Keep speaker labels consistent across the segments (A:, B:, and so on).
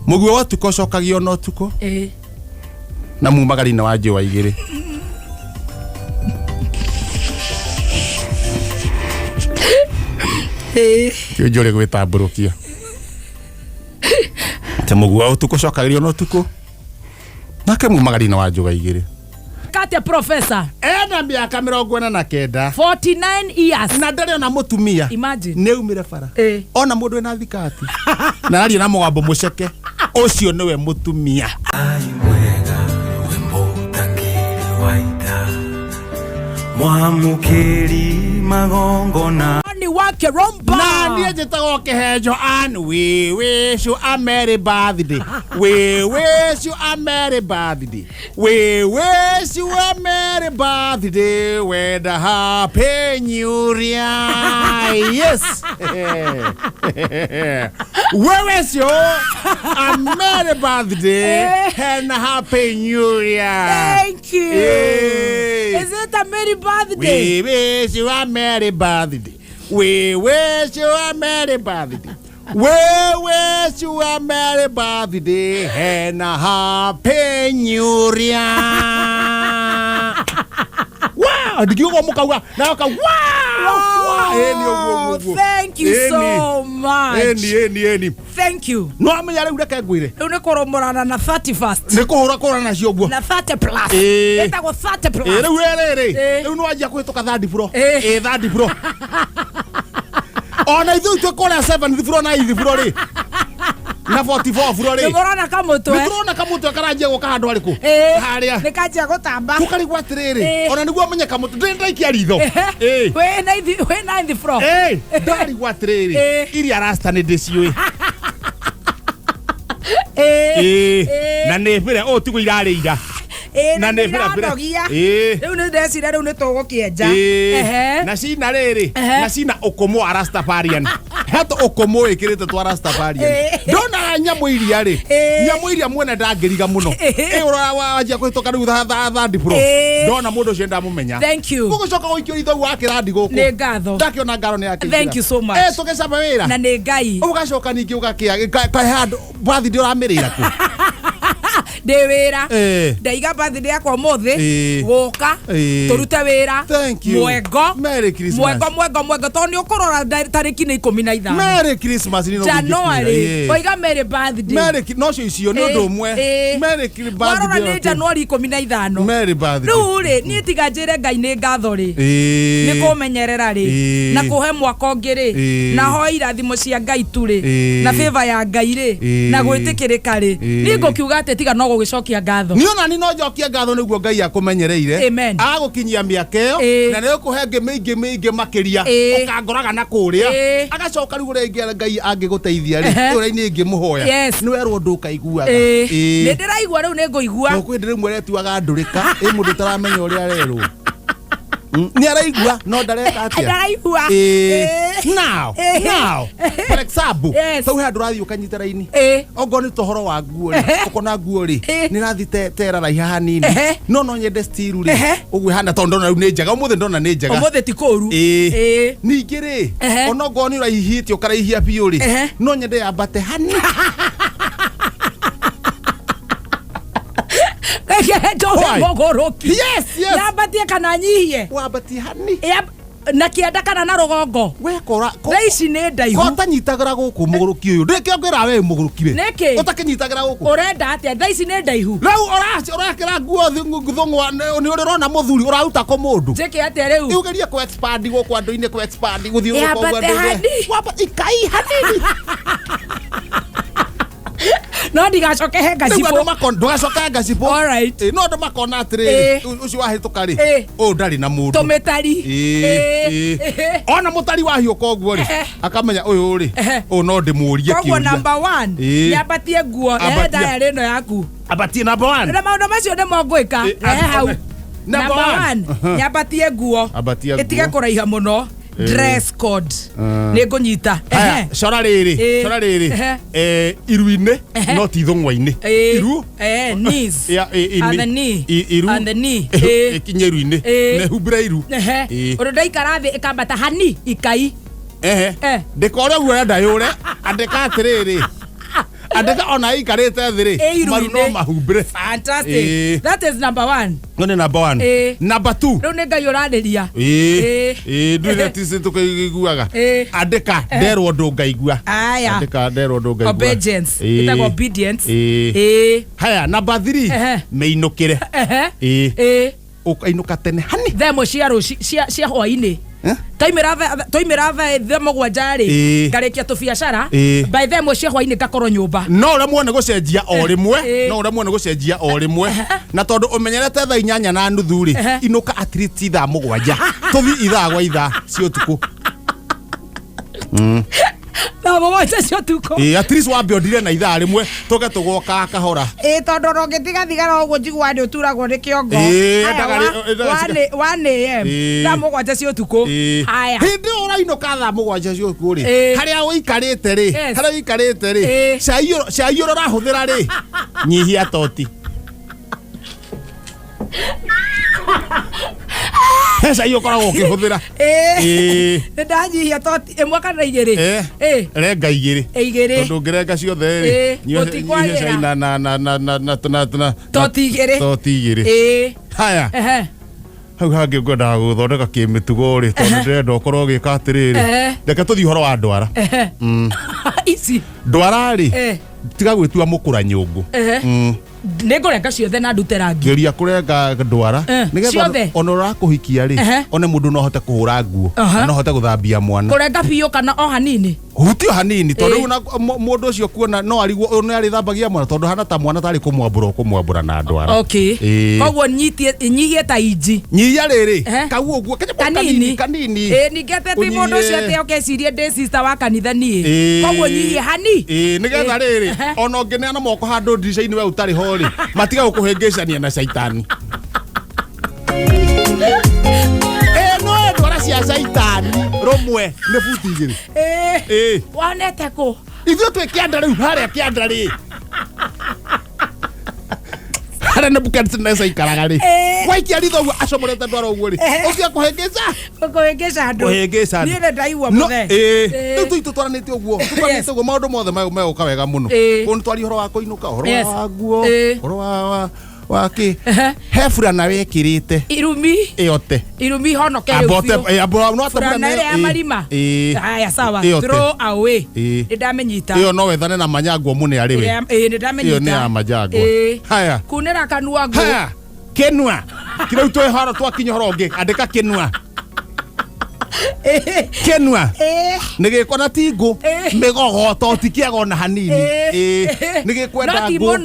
A: Muguo watu kocokagio no tuko na mumagarina wa njũa igĩrĩ Kiunjuri gwĩtambũrũkia te muguo watu kocokagio no tuko nake mumagarina wa njũa igĩrĩ
B: Kate professor
A: ena miaka 49
B: 49 years
A: na ndari ona mutumia
B: imagine
A: neumire bara ona mundu ena thikati na ari na mugambo muceke ucio niwe mutumia
C: Mwamukiri magongona
B: ni WAKIRUMBA
A: na nie njitagwo Kihenjo and we wish you a merry birthday we wish you a merry birthday we wish you a merry birthday with a happy new year yes we wish you a merry birthday and a happy new year.
B: Thank you. Is it a merry birthday?
A: We wish you a merry birthday. We wish you a merry birthday. We wish you a merry birthday and a happy new year. Wow! Did you go muka now? Wow!
B: Thank you so much.
A: Any.
B: Thank you.
A: No, I'm yare ureka gwire.
B: Une koromorana na 31st.
A: Ne kohora kora na cio
B: na 30 plus. Eta go 30 plus.
A: Riu no ajia kwitoka 30 pro. 30 pro. Ona ithu tukora 7 pro na 8 pro ri. Na 44 pro ri.
B: Ngorona kamutwe.
A: Ngorona kamutwe karanjia go kahandu ariku. Haria.
B: Nikajia gutamba.
A: Tukari gwatiriri. Ona niguo amenye kamutwe ndaikia ritho.
B: We na ithi pro.
A: Ndari gwatiriri. Iria rasta ni ndiciui. Na nefire o tigo irarĩira
B: na nefire riu ni ndecira riu ni tugukienja
A: na cina riri na cina ukomo arastafarian hato ukomo ikirite twa rastafarian ndona nyamu iria ri nyamu iria mwene ndangiriga muno urora wajia kwitoka riu thandi pro ndona mundu cio ndamumenya.
B: Thank you.
A: Gugucoka guikio itho wa kirandi guku
B: ni ngatho
A: ndakiona ngaro ni yake.
B: Thank you so much.
A: Tugicaba wira
B: na ni ngai
A: ugacoka ningi ugakia kai handu bathi ndiramirira ku
B: de wira ndaiga birthday yakwa muthi guka turute wira mwego
A: Merry Christmas
B: mwego toni ukorora tariki ni 15
A: Merry Christmas ni no
B: January oiga merry birthday
A: Merry no cio no ndumwe Merry birthday
B: warora ni January 15
A: Merry birthday
B: riu ri ni tiga njire ngai ni ngatho ri ni kumenyerera ri na kuhe mwaka ngiri na hoi irathimo cia ngai tu ri na favor ya ngai ri na gwitikirika ri ni ngukiuga ati tiga no gugicokia ngatho
A: ni ona ni no njokia ngatho niguo ngai akumenyereire agukinyia miaka iyo na ni ukuhenge mingi makiria ukangoraga na kuria agacoka riu ringi ngai angiguteithia ri ura-ini ingi muhoya ni werwo ndukaiguaga
B: ni ndiraigua riu ni nguigua
A: no kwi ndirimwe retuaga ndurika mundu taramenya uria arerwo ni araigua no ndareka atia
B: ndaraigua
A: now for example so handu rathi ukanyita raini ongo ni tohoro wa nguo ri ukona nguo ri ni rathi tera raiha hanini no nyende stiru ri ugwe hana tondo na ni njaga umuthi ndona ni njaga
B: umuthi ti kuru
A: ningi ri ona ngo ni raihite ukaraihia biu ri no nyende yambate hani yes
B: yabatie kana nyihie
A: wabatie hani
B: na kienda kana na rugongo
A: wekora
B: reici ni ndaihu
A: ko tanyitagira guku muguruki uyu ndike ngira we mugurukiwe utakinyitagira guku
B: urenda atia reici ni ndaihu
A: riu urakira nguo thungwa ni urona muthuri urauta ko mundu
B: jeke atia riu
A: iugeria ku expand guku andu-ini ku expand guthiuruka kwa andu wapa ikai hanini
B: no ndigacoke henga cipo
A: ndugacoke henga cipo
B: alright
A: no ndo makona atiri ucio wahituka ri ndari na mundu
B: tumetari
A: ona mutari wahiuka uguo ri akamenya uyu ri no ndimurie kiuria
B: number 1 yabatie nguo diary no yaku
A: abatie number 1
B: na maundu macio ndemo ngwika hau number 1 yabatie nguo itige kuraiha muno dress code ni ngunyita
A: cora riri iru-ini no ti thong'wa-ini iru
B: knees and the knee
A: ikinye iru-ini ne humbira iru
B: undu ndaikara thi ikambata hani ikai
A: ndikore guo enda yure andika atiriri andeka ona ikarite thiri maru no mahumbire.
B: Fantastic. That is number 1.
A: Ngone number 1. Number 2.
B: Ro nega yoradiria.
A: Ndure tisi tukaiguaga. Andeka nderwo ndungaigua. Andeka nderwo ndungaigua.
B: Obedience. Ita obedience.
A: Haya number 3. Meinukire. Ukainuka tene hani.
B: Themo cia hwaini. Toimira the mogwanjari garekia tu biacara by them cia hwaini gakorwo nyumba
A: no ura muone gucenjia o rimwe na tondu umenyerete thaa 8:30 ri inuka at least thaa 7 tuthi ithaa gwa ithaa cio tuku
B: na mogwanja cio tuku
A: at least wambiondire na ithaa rimwe tuge tugoka kahora
B: tondu rongetiga thigara uguo njigua ndi uturagwo ni kiongo 1 am thaa mogwanja cio tuku haya
A: hindi urainuka thaa 7 cio tuku ri haria uikarite ri cai urahuthira ri nyihia toti Hesa hiyo koragwo ukihuthira
B: ndanyihia toti imwe kana igiri
A: renga igiri tondu ngirenga ciothe ri nyihia na
B: toti igiri
A: haya hau hangi ngwendaga guthondeka kimitugo ri tondu ndirenda ukorwo gika atiriri reke tuthi horo wa ndwara
B: ici
A: ndwara ri tiga gwitua mukura nyungu
B: Nĩngũrenga ciothe na ndute rangi.
A: Geria kurenga ndwara nigetha ona urakuhikia ri one mundu no hote kuhura nguo no hote guthambia mwana.
B: Kurenga biyo kana o hanini.
A: Hutio hanini tondu mundu ucio kuona no arigwo no ari thambagia mwana tondu hana ta mwana tari kumwambura na ndwara.
B: Okay. Koguo nyihie ta inji.
A: Nyihia riri kau uguo kanini.
B: Ningete ti mundu ucio te okecirie ndi sister wa kanitha nie. Koguo nyihie hani.
A: Nigetha riri ona ngineana moko handu ndirisha-ini we utari ho ri matiga gukuhengecania na shaitani. No ndwara cia shaitani rumwe ni futi igiri.
B: Wonete ku
A: ithuĩ twĩ kĩanda rĩu harĩa kĩanda rĩ harĩa Nebukadneza ikaraga rĩ waikia ritho ũguo acomorete ndwara ũguo rĩ ũthiĩ
B: kũhĩngĩca andũ niĩ nĩ ndaigua mũthe
A: rĩu tũitũtwaranĩte ũguo tũtwaranĩte ũguo maũndũ mothe megũka wega mũno kũu nĩtwaria ũhoro wa kũinũka ũhoro wa nguo ũhoro waki he burana wekirite
B: irumi
A: yote
B: irumi honoke
A: no
B: burana ya marima haya sawa throw away ndamenyita
A: iyo no wethane na manyango mune ari we
B: ndamenyita
A: iyo ni ya manyango haya
B: kunera kanua ngo
A: kenua kirau twe haro twakinya horo ngi andika kenua kenua nigikona tingu migogo to tikiago na hanini nigikwenda
B: ngo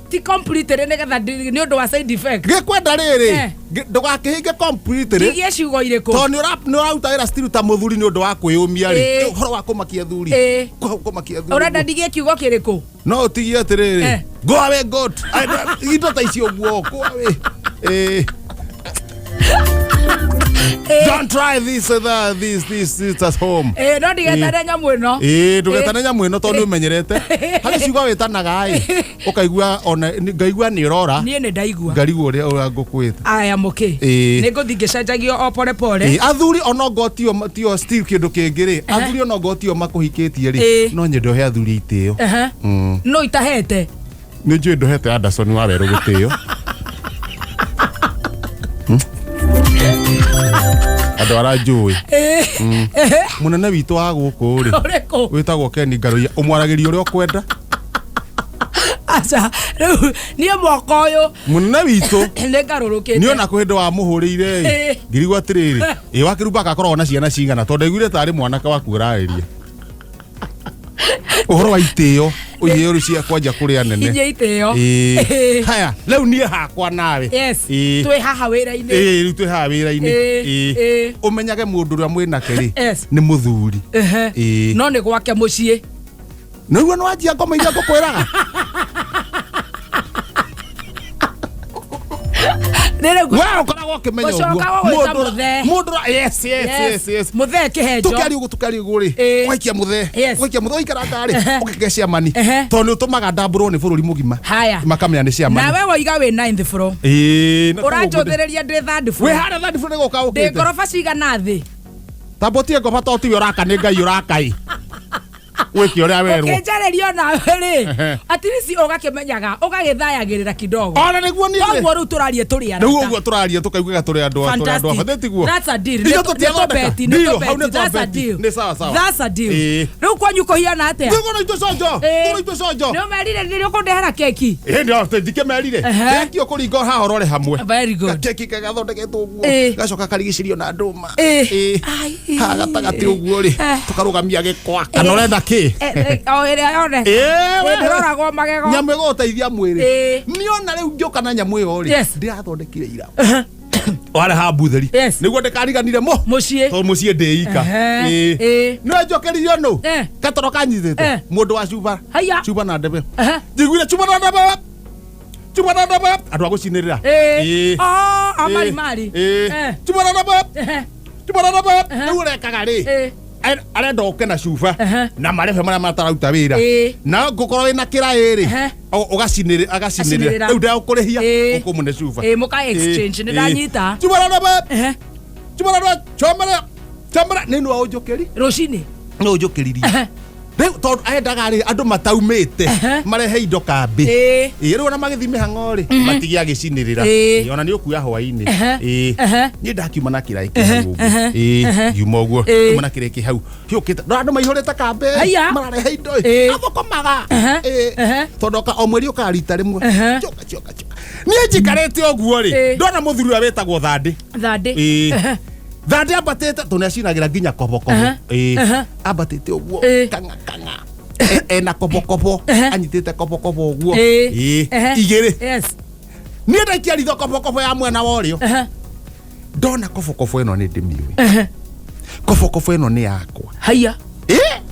B: ti complete nigetha ni undu wa side effect
A: gikwenda riri ndugakihinge complete ri
B: igie ciugo iriko
A: to ni urautaira still ta muthuri ni undu wa kwiyumia ri horo wa kumakia thuri kumakia thuri
B: urenda ndigie kiugo kiriko
A: no utigie atiriri go away god indo ta icio guo go away don't try this at home.
B: No ndigetane nyamu ino.
A: Ndugetane nyamu ino tondu umenyerete. Hari ciugo witanaga ukaigua ona ngaigua ni rora.
B: Nie ni ndaigua.
A: Ngarigwo uria ngukwita.
B: Aya muki. Ninguthi ngicenjagio o pole pole.
A: Athuri ona ngotio still kindu kingiri. Athuri ona ngotio makuhikitie ri. No nyendo he athuri itio.
B: No itahete.
A: Ni njui ndohete Anderson wa weru gutio. Adora njui munene witu wa guku ri witagwo Keni Ngaruia umwaragiria uria ukwenda
B: acha riu nie mwako uyu
A: munene witu
B: ni ngarurukite
A: ni ona kuhinda wa muhurire ngirigwa atiriri WAKIRUMBA akakorwo na ciana cigana tondu aiguire tari mwanake waku urariria uhoro wa itio uye uri cia kwanja kuria nene
B: iye itio
A: haya leo nie hakwa nawe
B: twi haha wira-ini
A: riu twi haha wira-ini umenyage mundu uria mwinake ri ni muthuri
B: no ni gwake mucii
A: niguo no anjia ngoma iria ngukwiraga wewe ukoragwo ukimenya uguo mundu yes
B: muthe Kihenjo
A: tukari ugu ri waikia muthe uikara ngari ukige ciamani tondu utumaga ndamburo ni bururi mugima makamenya ni ciamani
B: nawe waiga wi 9th floor uranjothereria ndi 3rd floor
A: we hara 3rd floor niguka ukite
B: ndi ngoroba cigana thi
A: tambotie ngoroba to tiwe uraka ni ngai urakai wiki oria werwo
B: ukijarerio na ri at least ugakimenyaga ugagithayagirira kidogo
A: ona niguo ni
B: koguo riu turarie turi ara
A: niguo guo turarie tukaiguga turi andu abatiguo
B: that's a deal
A: Ndio
B: that's a deal
A: ni sawa sawa
B: that's a deal riu kwanyu kuhiana atia
A: niguo no itwe sojo
B: no merire ndio kundehera keki
A: ndio ndike merire keki okuringo ha horore hamwe
B: very good
A: keki kagathondeketwo guo gacoka karigicirio na nduma ha gatagati uguo ri tukarugamia gikwa kana urenda ki
B: o ire yone ndiroragwo magego
A: nyamu guteithia mwiri niona riu ngioka na nyamu iyo ri ndirathondekire ira wale ha butheri niguo ndikariganire
B: mucie
A: to mucie ndeika no njokeririo no katoro kanyitete mundu wa cuba na ndebe njiguire cuba na ndebe andu agucinirira
B: mari
A: cuba na ndebe nigu rekaga ri arenda oke na cuba na marebe maria matarauta wira na ngukorwo wina kirairi agacinirira riu ndakurihia ukumune cuba
B: muka exchange ni ndanyita
A: cuba na chomera ninu aujokeri
B: rucini
A: no ujokeririe riu tondu aendaga ri andu mataumite marehe indo kambi riu ona magithime hang'ori matigia gicinirira ona ni ukuya hwaini ni ndakiuma na kirai kihagu yuma uguo kiuma na kirai kihagu hiukite ndo andu maihurite kambi mararehe indo athokomaga tondu o mweri ukarita rimwe choka ni njikarite uguo ri ndona muthuri wa wetagwo thandi thandi ambatite tunacinagira nginya kobokobo ambatite uguo kanga ena kobokobo anyitite kobokobo uguo igiri ni ndaikia ritho kobokobo ya mwena worio ndona kobokobo eno ni ndimiwe kobokobo eno ni yakwa
B: haya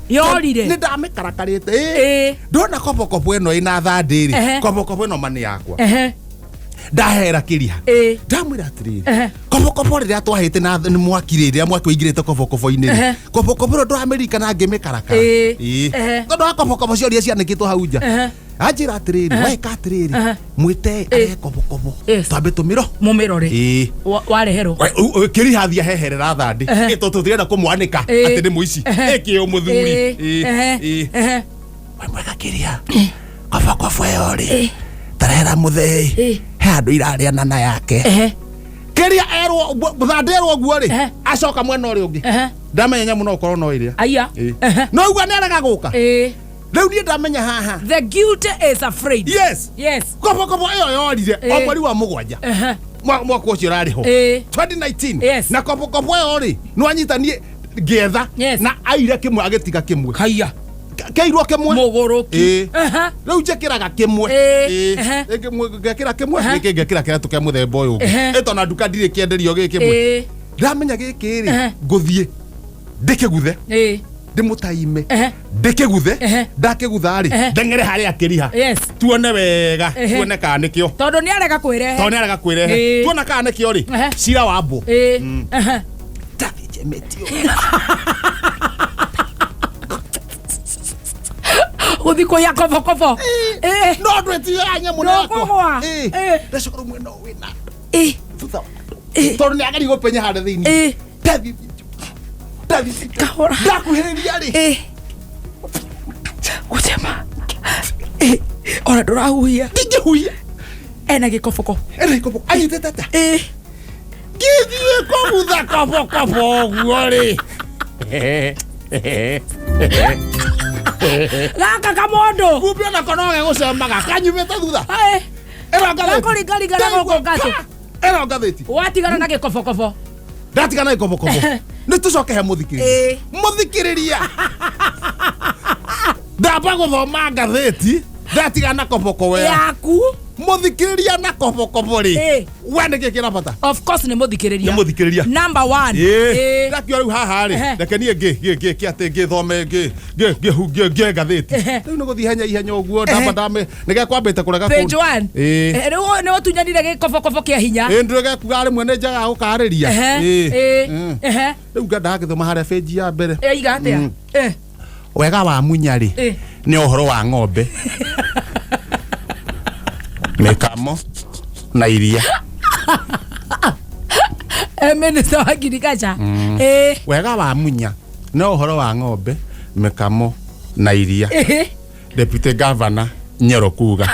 B: yorire
A: ni ndamikarakarite ndona kobokobo eno ina thandi ri kobokobo eno mani yakwa ndahera kiriha ndamwira atiriri kobokobo riria twahite na mwaki riria mwaki uingirite kobokobo-ini kobokobo ndo Amerika na ngimikarakara tondu wa kobokobo cio ria cianikitwo hau nja anjira atiriri weka atiriri mwite kobokobo twambe tumiro
B: mumirore wareherwo
A: kiriha thia heherera thandi ito tutirenda kumwanika ati ni muici iki umuthuri mwega kiriha kobokobo yori tarera muthei handu iraria nana yake kiria erwo thanderwo guo ri acoka mwena uri ungi ndamenya nyamu no korwo no iria
B: aya
A: no igwa neraga guka riu ni ndamenya haha
B: the guilty is afraid yes
A: kobokobo iyo yorire o mweri wa mugwanja mwaka ucio rariho 2019 na kobokobo iyo ri no anyitanie ngetha na aire kimwe agitiga kimwe
B: haya
A: keirwo kimwe
B: muguruki
A: riu njekiraga kimwe ngekira kimwe ngekira kira tuke muthemba uyu eto na nduka ndire kienderio gikimwe ndamenya gikiri nguthie ndikiguthe ndimutaime ndikiguthe ndakigutha ri ndengere haria kiriha tuone wega tuone kana nikio
B: tondu ni arega kwirehe
A: tuona kana nikio ri cira wa mbu tavijemetio
B: uthiko ya kobokobo
A: no ndwetio anya muno yakwa ndacukuru mwena wina thutha tondu ni agari gupenya hande thiini kahora ndakuhiriria ri
B: gutema ora ndurahuia
A: ndingihuia
B: ena gikoboko
A: anyite tata githie kogutha kobokobo guo ri
B: gaka kamondo
A: kumbe na konoge gucemaga kanyumite thutha
B: gakuringaringana guku ngatu
A: ero ngathiti
B: watigana na gikobokobo
A: ndatigana na gikobokobo ni tucoke he muthikiriria ndamba guthoma ngathiti ndatigana na kobokobo
B: yaku
A: muthikiriria na kobokobo ri we ni gikira bata
B: of course ni muthikiriria number 1
A: ndakio riu haha ri reke nie kiate ngithome ngathiti riu ni guthie ihenya uguo ndamba nigekwambite kurega
B: page 1 riu ni utunyanire gikobokobo kia hinya
A: ndirege kuga rimwe ni njaga gukariria riu ngenda ngithoma haria page ya mbere
B: iga atia
A: wega wa munyari ni uhoro wa ng'ombe mekamo na iria
B: minister wa agriculture
A: wega wa munya no uhoro wa ng'ombe mekamo na iria deputy governor Nyoro kuga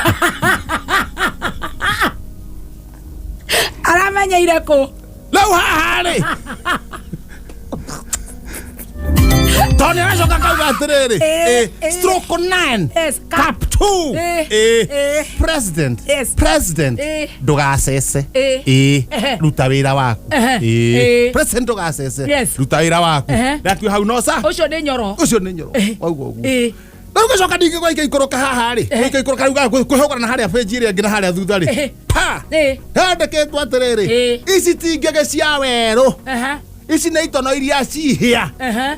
B: aramenya ireko
A: lau hahari Tony anacoka kauga atiriri stroke 9 cap 2 president ndugacece ruta wira waku president ndugacece ruta wira waku nakio hau nosa
B: ucio ni Nyoro
A: waugo uguo Nau gacoka ningi gwa ikoroka haha ri ikoroka ruga kwihogora na haria page iri ngina haria thutha ri pa handikitwo atiriri ici tingege cia weru ici nä itono iria cihia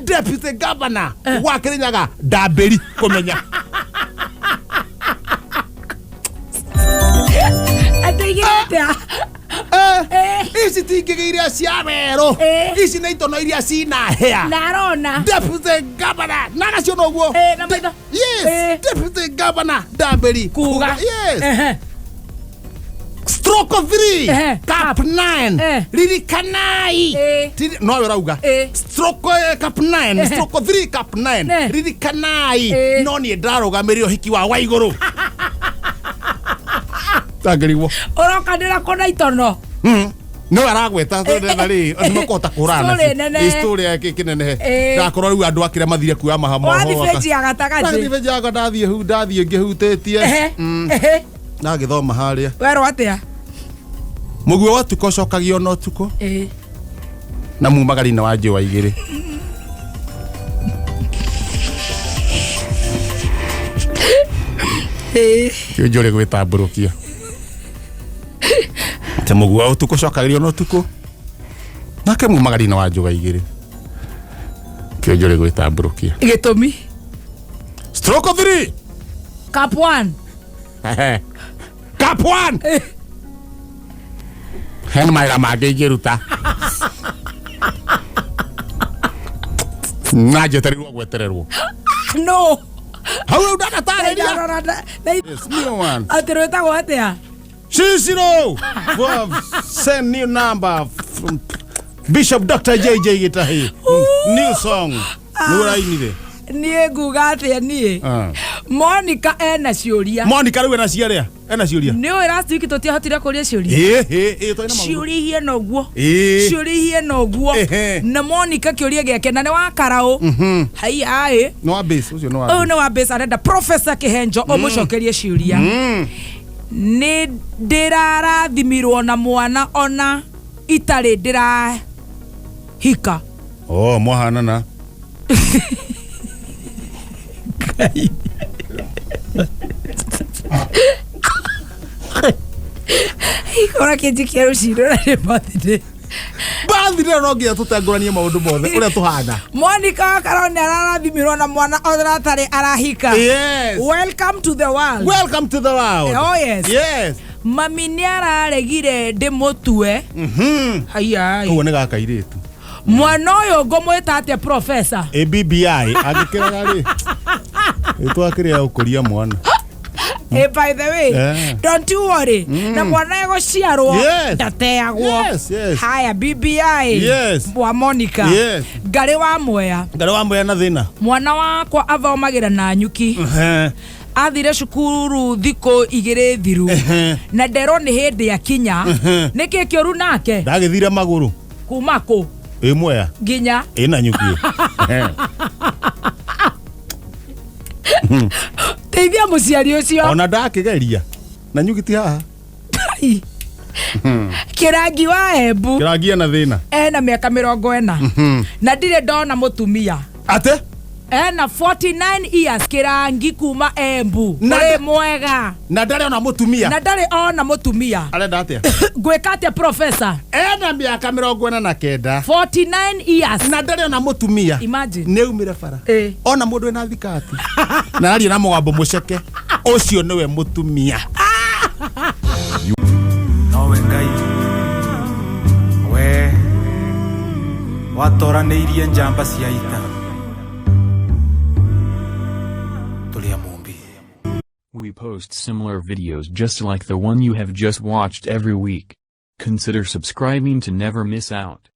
A: deputy governor wa Kirinyaga ndambĩri kũmenya ici tingĩgĩ iria cia werũ ici nĩ itono iria cina hĩa
B: narona
A: deputy governor nagacio noguo yes deputy governor ndambĩri
B: kuga
A: yes stroke 3 cap 9 ririkanai no urauga stroke cap 9 stroke 3 cap 9 ririkanai no ni ndarugamĩrĩra ũhiki wa Waigũrũ tangĩrigwo
B: ũrokanĩra kũna itono
A: no aragweta thutha rĩ nĩmakota kũrana story yake kĩnenehe ndakorwo rĩu andũ akĩrĩa mathire kuoya mahamo
B: wathi ya gatagati
A: ndathiĩ ngĩhutĩtie na gĩthoma harĩa
B: werwo atĩa
A: mũguo wa tuko cokagio no tuko na mumagari-inĩ wa njũa igĩrĩ Kiunjuri gwĩtambũrũkia te mũguo wa tuko cokagio no tuko nake mumagari-inĩ wa njũa igĩrĩ Kiunjuri gwĩtambũrũkia
B: gĩtũmi
A: stroke 3
B: cap 1
A: cap 1 hen maira mangĩ ingĩruta na njetereirwo gwetererwo
B: no
A: hau ndagatarĩria
B: atĩ rwĩtagwo atĩa
A: Cicero send new number from Bishop Dr. JJ Gitahi new song nĩ ũrainire
B: niĩ nguga atĩa niĩ Monica ena ciũria
A: Monica rĩu ena ciaria ena ciũria
B: nĩ ũĩ last week tũtiahotire kũria ciũria ciũria ihie noguo ciũria ihie noguo na Monica kĩũria gĩake na nĩ wa karaũ haiya
A: no wa base ũcio no wa
B: ũyũ nĩ wa base arenda Professor Kihenjo ũmũcokerie ciũria nĩ ndĩrarathimirwo na mwana ona itarĩ ndĩrahika
A: mwahanana
B: ikora kĩnjikia rũcinũ na nĩ
A: birthday no nginya tũtengũranie maũndũ mothe ũrĩa tũhana
B: Monica wa Karau nĩ ararathimirwo na mwana ona atarĩ arahika welcome to the world oh yes mami nĩ araregire ndĩmũtue haiya
A: ũguo nĩ gaka irĩtu
B: mwana ũyũ ngũmwĩta atĩa professor
A: BBI angĩkĩraga rĩ twakĩrĩa ũkũria mwana
B: by the way don't you worry na mwana egũciarwo ndateagwo haya BBI wa Monica Ngarĩ wa Mwea na
A: thĩna
B: mwana wakwa athomagĩra na nyuki athire cukuru thikũ 2 thiru na ndero nĩ hĩndĩ akinya nĩkĩ kĩũru nake
A: ndagĩthire magũrũ
B: kuma kũ
A: Mwea
B: nginya
A: na nyuki
B: teithia mũciari ũcio
A: ona ndakĩgeria na nyuki ti haha
B: Kĩrangi wa Embu
A: Kĩrangi ena thĩna
B: ena mĩaka 40 na ndirĩ ndona mũtumia
A: ate
B: ena 49 years Kĩrangi kuma Embu mũrĩ mwega
A: na ndarĩ ona mũtumia arenda atĩa
B: gwĩka atĩa professor
A: ena mĩaka 49
B: 49 years
A: na ndarĩ ona mũtumia
B: imagine
A: nĩ umire bara ona mũndũ ena thikati na aria na mũgambo mũceke ũcio nĩwe mũtumia
C: nowe Ngai we watoranĩirie njamba cia ita
D: We post similar videos just like the one you have just watched every week. Consider subscribing to never miss out.